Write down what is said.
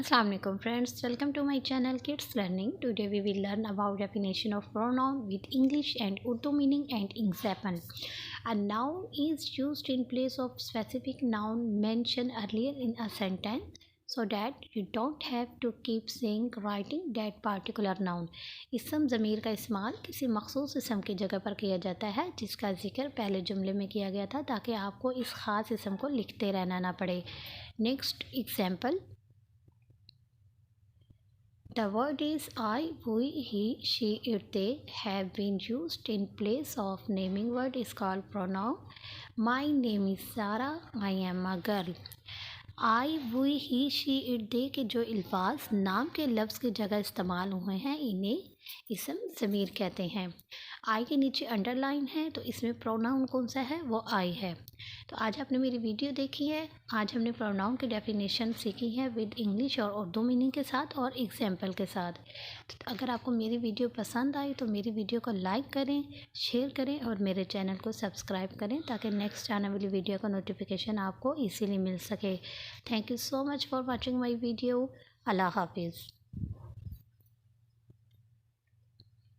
Assalamu alaikum friends, welcome to my channel Kids Learning. Today we will learn about definition of pronoun with English and Urdu meaning and example. A noun is used in place of specific noun mentioned earlier in a sentence so that you don't have to keep saying writing that particular noun. इसम ज़मीर का इस्तेमाल किसी मखसूस इसम की जगह पर किया जाता है जिसका जिक्र पहले जुमले में किया गया था ताकि आपको इस ख़ास इसम को लिखते रहना ना पड़े. Next example. The word is I, we, he, she, it, they have been used in place of naming word is called pronoun. My name is Sarah. I am a girl. I, we, he, she, it, they के जो अल्फाज नाम के लफ्ज़ की जगह इस्तेमाल हुए हैं इन्हें इसम ज़मीर कहते हैं. आई के नीचे अंडरलाइन है तो इसमें प्रोनाउन कौन सा है, वो आई है. तो आज आपने मेरी वीडियो देखी है. आज हमने प्रोनाउन की डेफिनेशन सीखी है विद इंग्लिश और उर्दू मीनिंग के साथ और एग्जाम्पल के साथ. तो अगर आपको मेरी वीडियो पसंद आई तो मेरी वीडियो को लाइक करें, शेयर करें और मेरे चैनल को सब्सक्राइब करें ताकि नेक्स्ट आने वाली वीडियो का नोटिफिकेशन आपको इजीली मिल सके. Thank you so much for watching my video. Allah Hafiz.